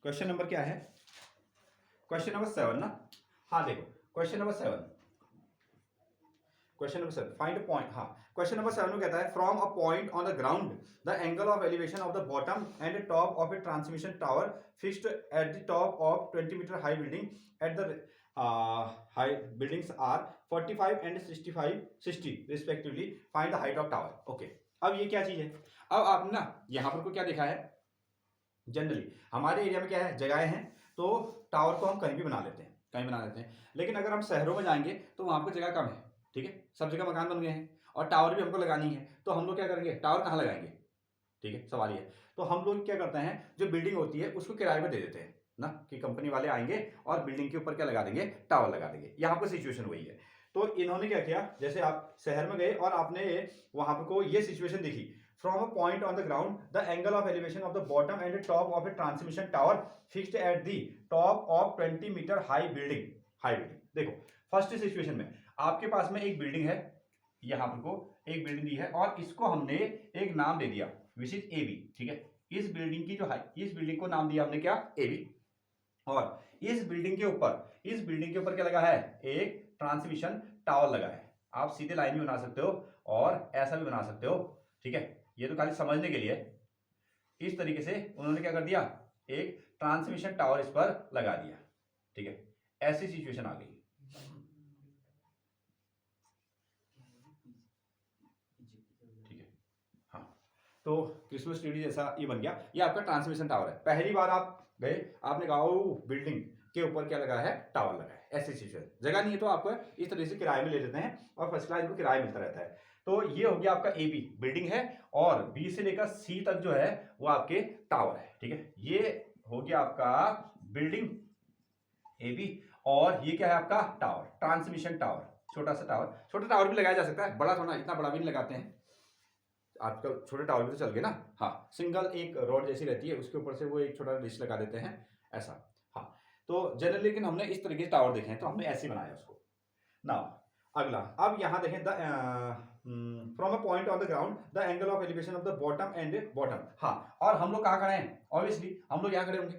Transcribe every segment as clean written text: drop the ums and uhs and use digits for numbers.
Question number क्या है? Question number 7 ना। हाँ देखो question number 7, question number 7 find point. हाँ, क्वेश्चन नंबर 7 में कहता है from a point on the ground the angle of elevation of the bottom and top of a transmission tower fixed at the top of 20 metre high building at the high buildings are 45 and 60 respectively find the height of tower. Okay, अब ये क्या चीज है? अब आपने ना यहाँ पर को क्या देखा है, जनरली हमारे एरिया में क्या है, जगहें हैं तो टावर को हम कहीं भी बना लेते हैं, कहीं बना लेते हैं। लेकिन अगर हम शहरों में जाएंगे तो वहां पर जगह कम है, ठीक है, सब जगह मकान बन गए हैं और टावर भी हमको लगानी है, तो हम लोग क्या करेंगे, टावर कहाँ लगाएंगे? ठीक है, सवाल ये। तो हम लोग क्या करते हैं, जो बिल्डिंग होती है उसको किराए पर दे देते हैं ना, कि कंपनी वाले आएंगे और बिल्डिंग के ऊपर क्या लगा देंगे, टावर लगा देंगे। यहाँ पर सिचुएशन वही है। तो इन्होंने क्या किया, जैसे आप शहर में गए और आपने वहां पर को ये सिचुएशन देखी, from a point on the ground the angle of elevation of the bottom and the top of a transmission tower fixed at the top of 20 metre high building. देखो फर्स्ट सिचुएशन में आपके पास में एक building है, यहां पर को एक बिल्डिंग दी है और इसको हमने एक नाम दे दिया विच इज ए बी। ठीक है, इस बिल्डिंग की जो है, इस बिल्डिंग को नाम दिया हमने क्या, ए बी। और इस बिल्डिंग के ऊपर क्या लगा है, एक ट्रांसमिशन टावर लगा है। आप सीधे लाइन भी बना सकते हो और ऐसा भी बना सकते हो, ठीक है, ये तो खाली समझने के लिए। इस तरीके से उन्होंने क्या कर दिया, एक ट्रांसमिशन टावर इस पर लगा दिया। ठीक है, ऐसी सिचुएशन आ गई। ठीक है, हाँ, तो क्रिसमस ट्री जैसा ये बन गया, ये आपका ट्रांसमिशन टावर है। पहली बार आप गए, आपने कहा बिल्डिंग के ऊपर क्या लगा है, टावर लगा है। ऐसी सिचुएशन, जगह नहीं है तो आपको इस तरह से किराए में ले लेते हैं और फर्स्ट क्लास इनको किराया मिलता रहता है। तो ये हो गया आपका ए बी बिल्डिंग है और बी से लेकर सी तक जो है वो आपके टावर है। ठीक है, ये हो गया आपका बिल्डिंग ए बी और ये क्या है आपका टावर, ट्रांसमिशन टावर, छोटा सा टावर। छोटा टावर भी लगाया जा सकता है, बड़ा थोड़ा, इतना बड़ा भी नहीं लगाते हैं आजकल, छोटे टावर भी तो चल गए ना। हाँ, सिंगल एक रॉड जैसी रहती है, उसके ऊपर से वो एक छोटा डिश लगा देते हैं, ऐसा। हाँ, तो जनरली लेकिन हमने इस तरीके से टावर देखे हैं, तो हमने ऐसे बनाया उसको। नाउ अगला, अब यहां देखें, the from a point on the ground the angle of elevation of the bottom and bottom. हाँ, और हम लोग कहाँ खड़े हैं, ऑब्वियसली हम लोग यहाँ खड़े होंगे,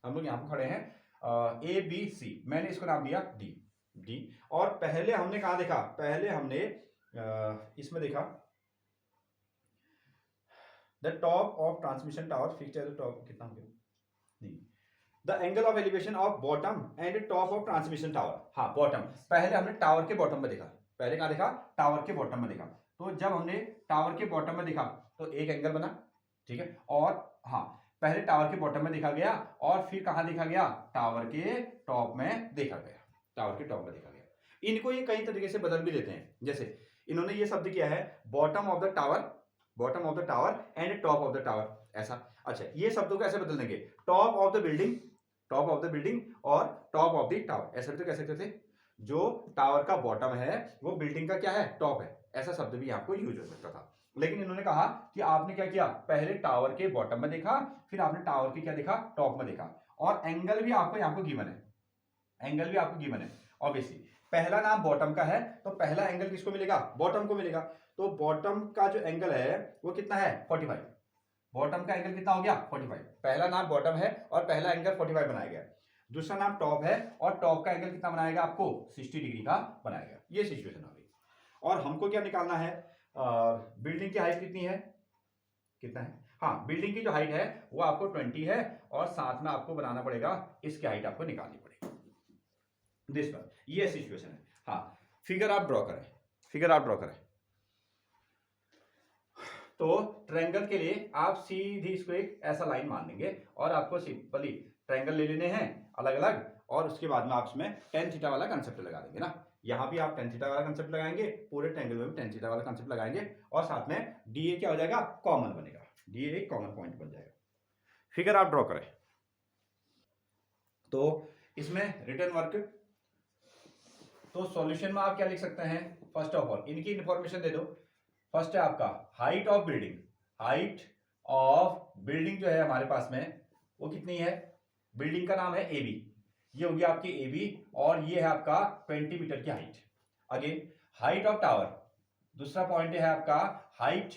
हम लोग यहाँ पर खड़े हैं ए बी सी, मैंने इसको नाम दिया डी डी। और पहले हमने कहाँ देखा, पहले हमने इसमें देखा the top of transmission tower fixed at the top, कितना हो गया, नहीं, the angle of elevation of bottom and top of transmission tower. हाँ, बॉटम, पहले हमने टावर के बॉटम में देखा, पहले कहाँ देखा, टावर के बॉटम में देखा। तो जब हमने टावर के बॉटम में देखा तो एक एंगल बना, ठीक है, और हाँ, पहले टावर के बॉटम में देखा गया और फिर कहाँ देखा गया, टावर के टॉप में देखा गया, टावर के टॉप में देखा गया। इनको ये कई तरीके से बदल भी देते हैं, जैसे इन्होंने ये शब्द किया है bottom of the tower, bottom of the tower and top of the tower, ऐसा। अच्छा, ये शब्दों को ऐसे बदल देंगे, top of the building, top of the building और टॉप ऑफ द टावर, ऐसे भी तो कह सकते थे, जो टावर का बॉटम है वो बिल्डिंग का क्या है, टॉप है, ऐसा शब्द भी आपको यूज हो सकता था। लेकिन इन्होंने कहा कि आपने क्या किया, पहले टावर के बॉटम में देखा, फिर आपने टावर के क्या देखा, टॉप में देखा, और एंगल भी आपको यहाँ पर गिवन है, एंगल भी आपको गिवन है। ऑब्वियसली पहला नाम बॉटम का है तो पहला एंगल किसको मिलेगा, बॉटम को मिलेगा। तो बॉटम का जो एंगल है वो कितना है, 45। बॉटम का एंगल कितना हो गया, 45। पहला नाम बॉटम है और पहला एंगल 45 बनाया गया। दूसरा नाम टॉप है और टॉप का एंगल कितना बनाएगा, आपको 60 डिग्री का बनाएगा। ये सिचुएशन आ गई। और हमको क्या निकालना है, बिल्डिंग की हाइट कितनी है, कितना है, हाँ, बिल्डिंग की जो हाइट है वो आपको 20 है और साथ में आपको बनाना पड़ेगा, इसकी हाइट आपको निकालनी पड़ेगी दिस पर। ये सिचुएशन है। हाँ, फिगर आप ड्रॉ करें, फिगर आप ड्रॉ करें। तो ट्रायंगल के लिए आप सीधी इसको एक ऐसा लाइन मान लेंगे और आपको सिंपली ट्रायंगल ले लेने हैं अलग अलग, और उसके बाद में आप इसमें टेन थीटा वाला कंसेप्ट लगा देंगे ना। यहां भी आप टेन थीटा वाला कंसेप्ट लगाएंगे, पूरे ट्रायंगल में भी टेन थीटा वाला कंसेप्ट लगाएंगे, और साथ में डी ए क्या हो जाएगा, कॉमन बनेगा, डी ए एक कॉमन पॉइंट बन जाएगा। फिगर आप ड्रॉ करें। तो इसमें रिटर्न वर्क, तो सॉल्यूशन में आप क्या लिख सकते हैं, फर्स्ट ऑफ ऑल इनकी इंफॉर्मेशन दे दो। फर्स्ट है आपका height of building, height of building जो है हमारे पास में वो कितनी है, बिल्डिंग का नाम है ए बी, ये होगी आपकी ए बी, और ये है आपका 20 मीटर की height. Again height of tower, दूसरा पॉइंट है आपका हाइट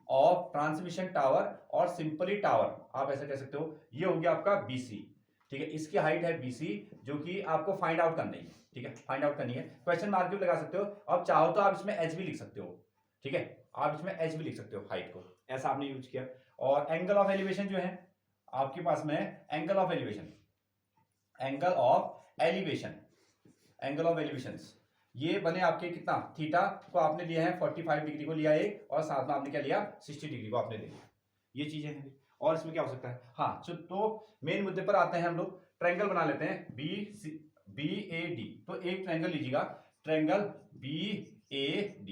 ऑफ ट्रांसमिशन टावर और सिंपली टावर, आप ऐसा कह सकते हो, ये हो गया आपका बी सी। ठीक है, इसकी हाइट है BC, जो कि आपको फाइंड आउट करनी है। ठीक है, फाइंड आउट करनी है। क्वेश्चन मार्क भी लगा सकते हो, अब चाहो तो आप इसमें H भी लिख सकते हो। ठीक है, आप इसमें H भी लिख सकते हो हाइट को, ऐसा आपने यूज किया। और एंगल ऑफ एलिवेशन जो है आपके पास में, angle of elevation, angle of elevation, angle of elevations ये बने आपके कितना, थीटा को आपने लिया है 45 डिग्री को लिया एक, और साथ में आपने क्या लिया 60 डिग्री को आपने ले लिया। ये चीजें हैं। और इसमें क्या हो सकता है, हाँ तो मेन मुद्दे पर आते हैं हम लोग। ट्रायंगल बना लेते हैं BAD। तो एक ट्रायंगल लीजिएगा, ट्रायंगल BAD,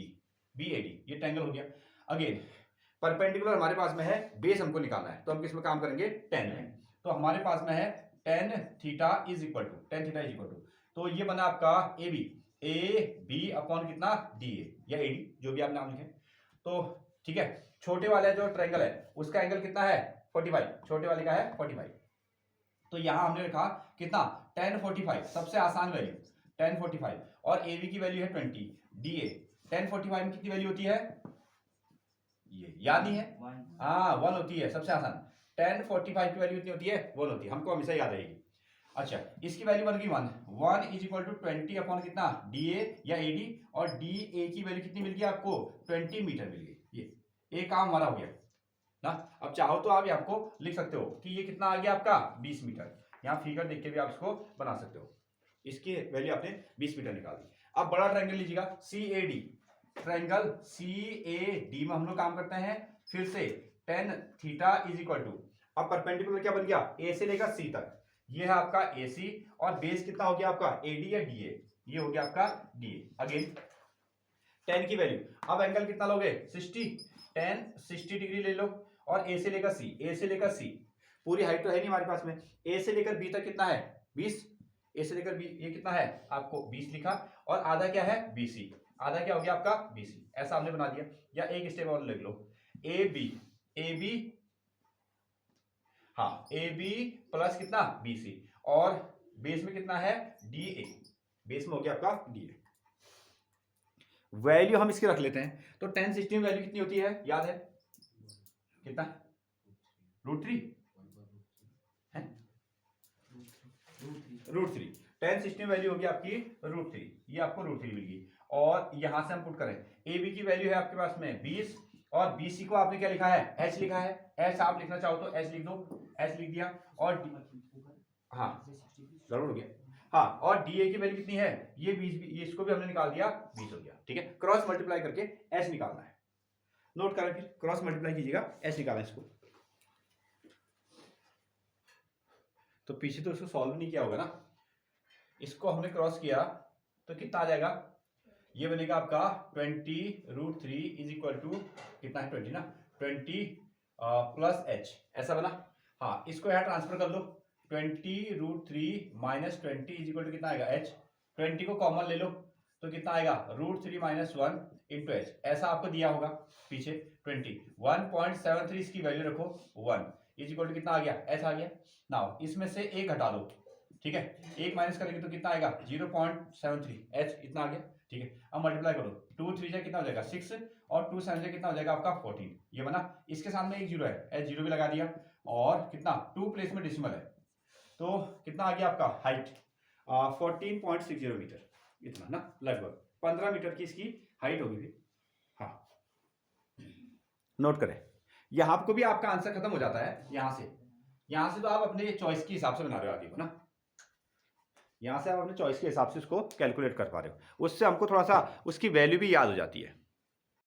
ये ट्रायंगल हो गया। अगेन परपेंडिकुलर हमारे पास में है, बेस हमको निकालना है, तो हम किसमें काम करेंगे, 10 में। तो हमारे पास में है tan theta is equal to, तो ये बना आपका AB अपॉन कितना DA या AD, जो भी आप नाम लिखें। तो ठीक है, छोटे वाले जो ट्रायंगल है उसका एंगल कितना है 45, छोटे वाले का है 45। तो यहां हमने लिखा कितना tan 45, सबसे आसान वैल्यू tan 45, और AB की वैल्यू है 20, DA tan 45 में कितनी वैल्यू होती है, ये याद नहीं है, हाँ 1 होती है, सबसे आसान। tan 45 की वैल्यू कितनी होती है, 1 होती है, हमको हमेशा याद रहेगी। अच्छा, इसकी वैल्यू बन गई 1 इज इक्वल टू 20 अपॉन कितना DA या AD, और DA की वैल्यू कितनी मिल गई आपको 20 मीटर मिल गई। ये एक काम हमारा हो गया ना। अब चाहो तो आप आपको लिख सकते हो कि ये कितना आ गया आपका 20 मीटर, यहाँ फिगर देख के भी आप इसको बना सकते हो। इसकी वैल्यू आपने 20 मीटर निकाल दी। अब बड़ा ट्रायंगल लीजिएगा CAD, ट्रायंगल CAD में हम लोग काम करते हैं फिर से tan theta is equal to, अब परपेंडिकुलर क्या बन गया, A से लेकर C तक, ये है आपका AC, और बेस कितना हो गया आपका AD या DA, ये हो गया आपका DA। अगेन tan की वैल्यू, अब एंगल कितना लोगे 60, tan 60 डिग्री ले लो, और A से लेकर C, पूरी हाइट तो है नहीं हमारे पास में, A से लेकर B तक कितना है 20, A से लेकर B ये कितना है आपको 20 लिखा, और आधा क्या है BC, आधा क्या हो गया आपका BC, ऐसा हमने बना दिया। या एक स्टेप और लिख लो, AB हाँ AB प्लस कितना BC, और बेस में कितना है DA, बेस में हो गया आपका DA। वैल्यू हम इसकी रख लेते हैं, तो tan 60 में वैल्यू कितनी होती है, याद है कितना, √3 है, √3। tan 60 में वैल्यू होगी आपकी √3, ये आपको √3 मिल गई। और यहां से हम पुट करें, AB की वैल्यू है आपके पास में 20, और BC को आपने क्या लिखा है H लिखा है, H आप लिखना चाहो तो H लिख दो, H लिख दिया, और हाँ जरूर हो गया, हाँ, और DA की वैल्यू कितनी है, ये 20, ये इसको भी हमने निकाल दिया 20 हो गया। ठीक है, क्रॉस मल्टीप्लाई करके H निकालना है, नोट करें, फिर क्रॉस मल्टीप्लाई कीजिएगा, H निकालना इसको। तो पीछे तो इसको सॉल्व नहीं किया होगा ना, इसको हमने क्रॉस किया तो कितना आ जाएगा, ये बनेगा आपका 20√3 इज इक्वल टू कितना है 20 ना, 20 प्लस H, ऐसा बना। हाँ, इसको यहाँ ट्रांसफर कर लो, 20√3 माइनस 20 इज इक्वल टू कितना आएगा H, 20 को कॉमन ले लो तो कितना आएगा √3 माइनस 1 इंटू H, ऐसा आपको दिया होगा पीछे 20, 1.73 इसकी वैल्यू रखो, 1 इज इक्वल टू कितना आ गया H आ गया। नाउ इसमें से एक हटा दो, ठीक है, एक माइनस करेंगे तो कितना आएगा 0.73, H इतना आ गया। ठीक है, अब मल्टीप्लाई करो, 2 3 जा कितना हो जाएगा 6, और 2 7 जा कितना हो जाएगा आपका 14, ये बना। इसके सामने एक जीरो है, H जीरो भी लगा दिया, और कितना 2 प्लेस में डिसिमल है, तो कितना आ गया आपका हाइट 14.60 मीटर, इतना ना, लगभग 15 मीटर की इसकी हाइट होगी। हाँ, नोट करें, यहाँ को भी आपका आंसर खत्म हो जाता है, यहाँ से तो आप अपने चॉइस के हिसाब से बना रहे हो आगे को ना, यहाँ से आप अपने चॉइस के हिसाब से उसको कैलकुलेट कर पा रहे हो, उससे हमको थोड़ा सा उसकी वैल्यू भी याद हो जाती है।